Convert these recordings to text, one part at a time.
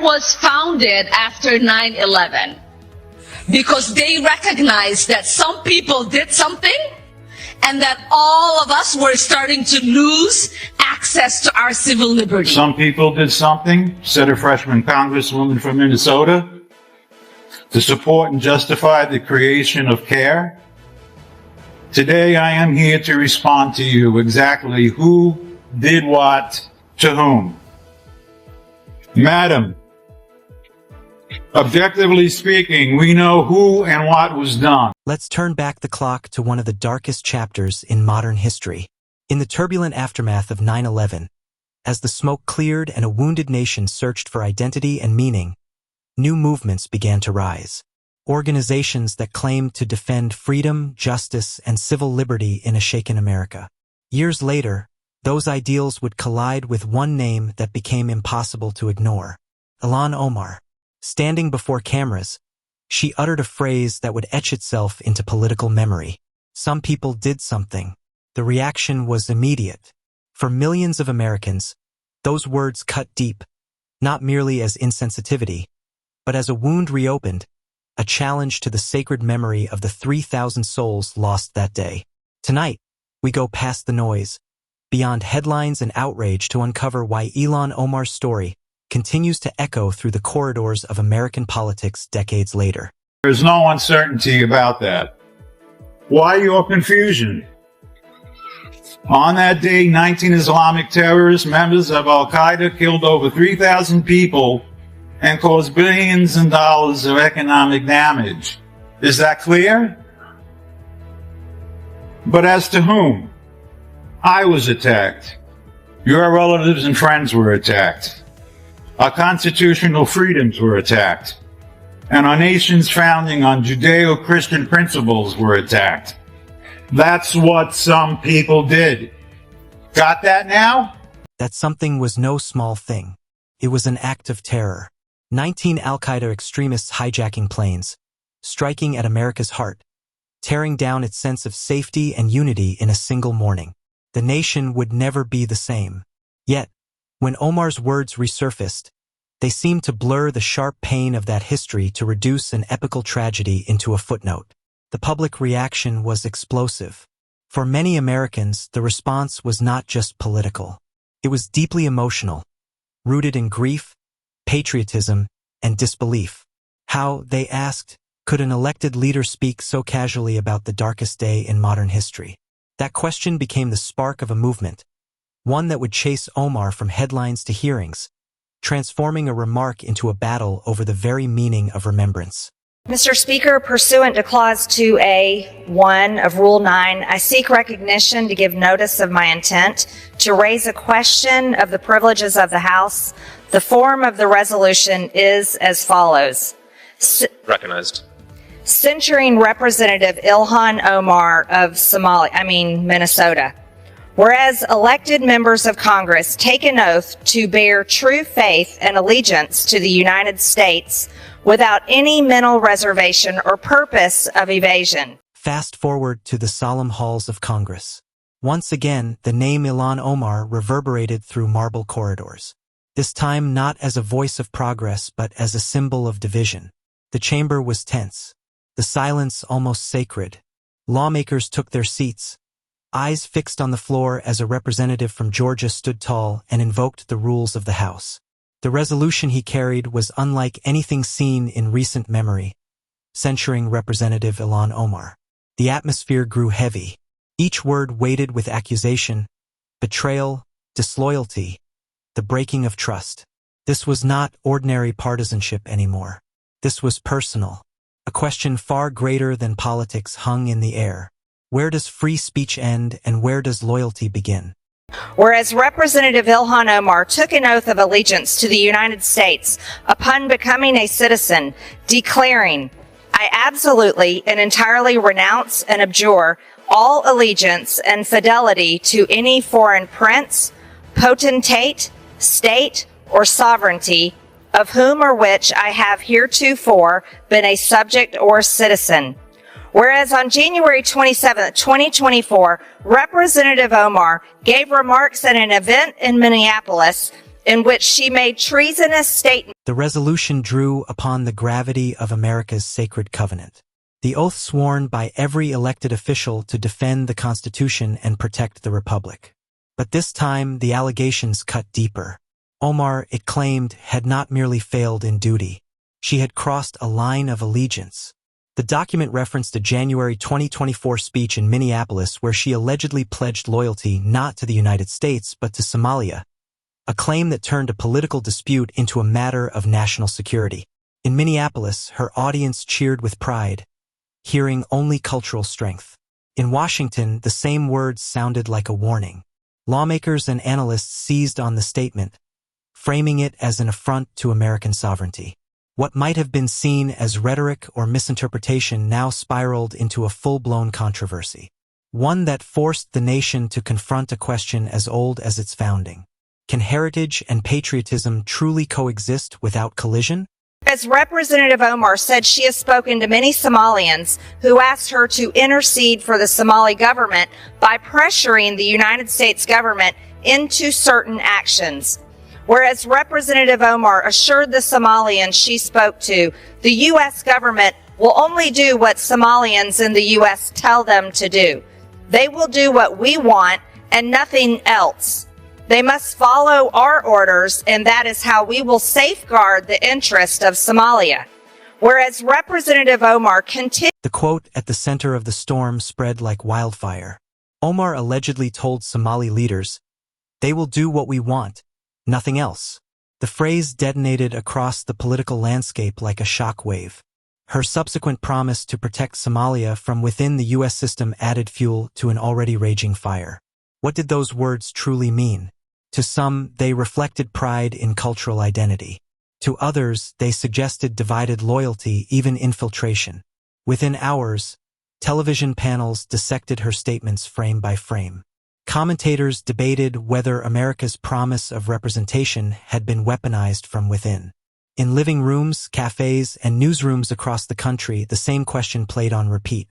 was founded after 9/11 because they recognized that some people did something and that all of us were starting to lose access to our civil liberty. Some people did something, said a freshman congresswoman from Minnesota, to support and justify the creation of CARE. Today I am here to respond to you exactly who did what to whom. Madam, objectively speaking, we know who and what was done. Let's turn back the clock to one of the darkest chapters in modern history. In the turbulent aftermath of 9/11, as the smoke cleared and a wounded nation searched for identity and meaning, new movements began to rise. Organizations that claimed to defend freedom, justice, and civil liberty in a shaken America. Years later, those ideals would collide with one name that became impossible to ignore: Ilhan Omar. Standing before cameras, she uttered a phrase that would etch itself into political memory. Some people did something. The reaction was immediate. For millions of Americans, those words cut deep, not merely as insensitivity, but as a wound reopened, a challenge to the sacred memory of the 3,000 souls lost that day. Tonight, we go past the noise, beyond headlines and outrage, to uncover why Ilhan Omar's story continues to echo through the corridors of American politics decades later. There's no uncertainty about that. Why your confusion? On that day, 19 Islamic terrorist members of Al-Qaeda killed over 3,000 people and caused billions of dollars of economic damage. Is that clear? But as to whom? I was attacked. Your relatives and friends were attacked. Our constitutional freedoms were attacked. And our nation's founding on Judeo-Christian principles were attacked. That's what some people did. Got that now? That something was no small thing. It was an act of terror. 19 Al-Qaeda extremists hijacking planes, striking at America's heart, tearing down its sense of safety and unity in a single morning. The nation would never be the same. Yet, when Omar's words resurfaced, they seemed to blur the sharp pain of that history to reduce an epical tragedy into a footnote. The public reaction was explosive. For many Americans, the response was not just political. It was deeply emotional, rooted in grief, patriotism, and disbelief. How, they asked, could an elected leader speak so casually about the darkest day in modern history? That question became the spark of a movement, one that would chase Omar from headlines to hearings, transforming a remark into a battle over the very meaning of remembrance. Mr. Speaker, pursuant to Clause 2A.1 of Rule 9, I seek recognition to give notice of my intent to raise a question of the privileges of the House. The form of the resolution is as follows. Recognized. Censuring Representative Ilhan Omar of Minnesota. Whereas elected members of Congress take an oath to bear true faith and allegiance to the United States without any mental reservation or purpose of evasion. Fast forward to the solemn halls of Congress. Once again, the name Ilhan Omar reverberated through marble corridors. This time not as a voice of progress, but as a symbol of division. The chamber was tense, the silence almost sacred. Lawmakers took their seats, eyes fixed on the floor as a representative from Georgia stood tall and invoked the rules of the House. The resolution he carried was unlike anything seen in recent memory, censuring Representative Ilhan Omar. The atmosphere grew heavy. Each word weighted with accusation, betrayal, disloyalty, the breaking of trust. This was not ordinary partisanship anymore. This was personal. A question far greater than politics hung in the air. Where does free speech end and where does loyalty begin? Whereas Representative Ilhan Omar took an oath of allegiance to the United States upon becoming a citizen, declaring, I absolutely and entirely renounce and abjure all allegiance and fidelity to any foreign prince, potentate, state, or sovereignty, of whom or which I have heretofore been a subject or citizen. Whereas on January 27, 2024, Representative Omar gave remarks at an event in Minneapolis in which she made treasonous statements. The resolution drew upon the gravity of America's sacred covenant. The oath sworn by every elected official to defend the Constitution and protect the Republic. But this time, the allegations cut deeper. Omar, it claimed, had not merely failed in duty. She had crossed a line of allegiance. The document referenced a January 2024 speech in Minneapolis where she allegedly pledged loyalty not to the United States but to Somalia, a claim that turned a political dispute into a matter of national security. In Minneapolis, her audience cheered with pride, hearing only cultural strength. In Washington, the same words sounded like a warning. Lawmakers and analysts seized on the statement, framing it as an affront to American sovereignty. What might have been seen as rhetoric or misinterpretation now spiraled into a full-blown controversy, one that forced the nation to confront a question as old as its founding. Can heritage and patriotism truly coexist without collision? As Representative Omar said, she has spoken to many Somalians who asked her to intercede for the Somali government by pressuring the United States government into certain actions. Whereas Representative Omar assured the Somalians she spoke to, the U.S. government will only do what Somalians in the U.S. tell them to do. They will do what we want and nothing else. They must follow our orders, and that is how we will safeguard the interest of Somalia. Whereas Representative Omar continued. The quote at the center of the storm spread like wildfire. Omar allegedly told Somali leaders, "They will do what we want, nothing else." The phrase detonated across the political landscape like a shockwave. Her subsequent promise to protect Somalia from within the U.S. system added fuel to an already raging fire. What did those words truly mean? To some, they reflected pride in cultural identity. To others, they suggested divided loyalty, even infiltration. Within hours, television panels dissected her statements frame by frame. Commentators debated whether America's promise of representation had been weaponized from within. In living rooms, cafes, and newsrooms across the country, the same question played on repeat.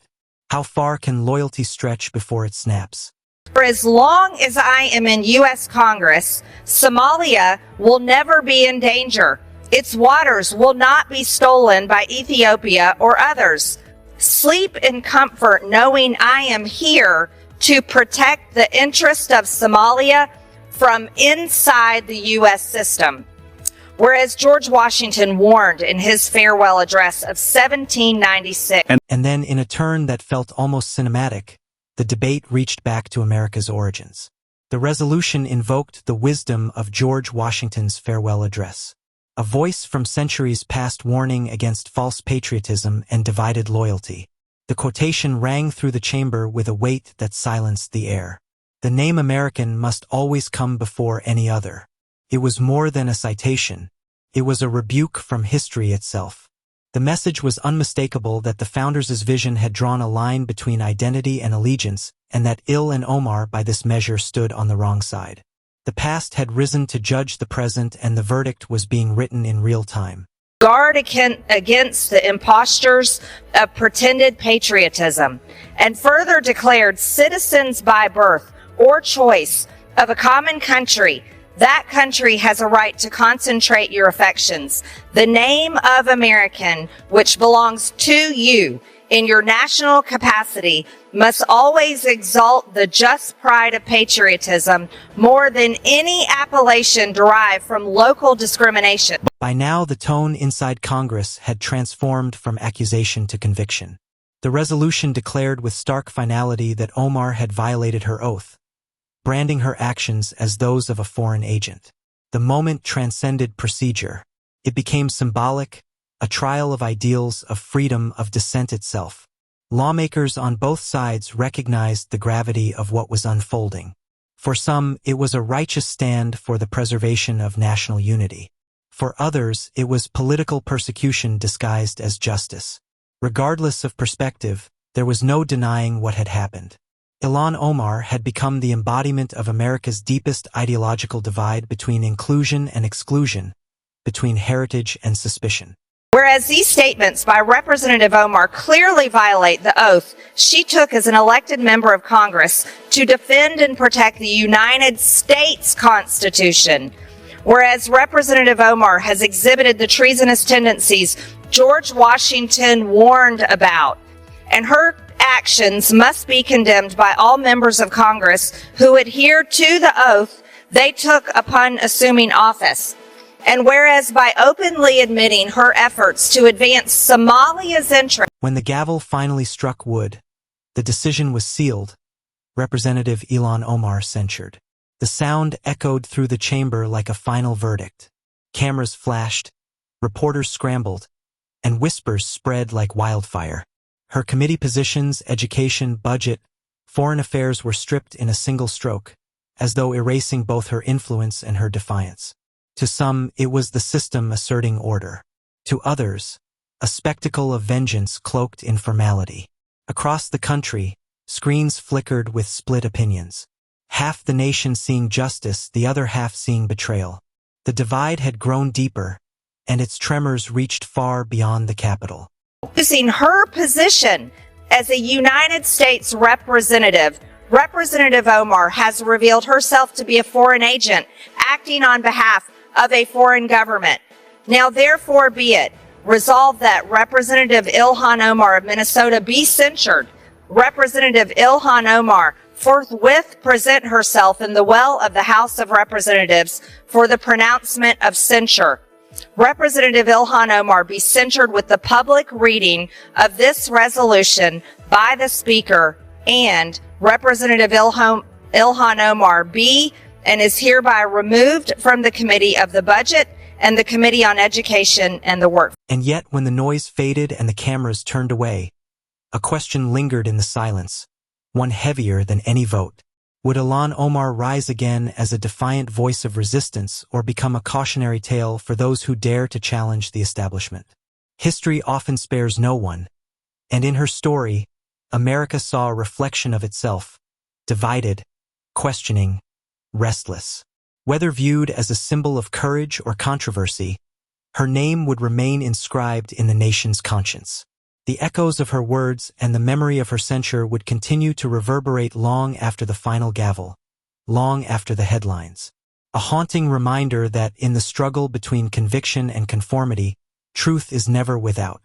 How far can loyalty stretch before it snaps? For as long as I am in U.S. Congress, Somalia will never be in danger. Its waters will not be stolen by Ethiopia or others. Sleep in comfort knowing I am here to protect the interest of Somalia from inside the U.S. system. Whereas George Washington warned in his farewell address of 1796. And then, in a turn that felt almost cinematic, the debate reached back to America's origins. The resolution invoked the wisdom of George Washington's farewell address, a voice from centuries past warning against false patriotism and divided loyalty. The quotation rang through the chamber with a weight that silenced the air. The name American must always come before any other. It was more than a citation. It was a rebuke from history itself. The message was unmistakable that the founders' vision had drawn a line between identity and allegiance, and that Ilhan Omar by this measure stood on the wrong side. The past had risen to judge the present, and the verdict was being written in real time. Guard against the impostures of pretended patriotism, and further declared citizens by birth or choice of a common country. That country has a right to concentrate your affections. The name of American, which belongs to you in your national capacity, must always exalt the just pride of patriotism more than any appellation derived from local discrimination. By now, the tone inside Congress had transformed from accusation to conviction. The resolution declared with stark finality that Omar had violated her oath, branding her actions as those of a foreign agent. The moment transcended procedure. It became symbolic, a trial of ideals, of freedom of dissent itself. Lawmakers on both sides recognized the gravity of what was unfolding. For some, it was a righteous stand for the preservation of national unity. For others, it was political persecution disguised as justice. Regardless of perspective, there was no denying what had happened. Ilhan Omar had become the embodiment of America's deepest ideological divide between inclusion and exclusion, between heritage and suspicion. Whereas these statements by Representative Omar clearly violate the oath she took as an elected member of Congress to defend and protect the United States Constitution. Whereas Representative Omar has exhibited the treasonous tendencies George Washington warned about, and her actions must be condemned by all members of Congress who adhere to the oath they took upon assuming office. And whereas by openly admitting her efforts to advance Somalia's interests. When the gavel finally struck wood, the decision was sealed. Representative Ilhan Omar censured. The sound echoed through the chamber like a final verdict. Cameras flashed, reporters scrambled, and whispers spread like wildfire. Her committee positions, education, budget, foreign affairs were stripped in a single stroke, as though erasing both her influence and her defiance. To some, it was the system asserting order. To others, a spectacle of vengeance cloaked in formality. Across the country, screens flickered with split opinions. Half the nation seeing justice, the other half seeing betrayal. The divide had grown deeper, and its tremors reached far beyond the Capitol. Using her position as a United States representative, Representative Omar has revealed herself to be a foreign agent acting on behalf of a foreign government. Now therefore be it resolved that Representative Ilhan Omar of Minnesota be censured. Representative Ilhan Omar forthwith present herself in the well of the House of Representatives for the pronouncement of censure. Representative Ilhan Omar be censured with the public reading of this resolution by the Speaker, and Representative Ilhan Omar be and is hereby removed from the Committee of the Budget and the Committee on Education and the Workforce. And yet, when the noise faded and the cameras turned away, a question lingered in the silence, one heavier than any vote. Would Ilhan Omar rise again as a defiant voice of resistance or become a cautionary tale for those who dare to challenge the establishment? History often spares no one, and in her story, America saw a reflection of itself, divided, questioning, restless. Whether viewed as a symbol of courage or controversy, her name would remain inscribed in the nation's conscience. The echoes of her words and the memory of her censure would continue to reverberate long after the final gavel, long after the headlines. A haunting reminder that in the struggle between conviction and conformity, truth is never without.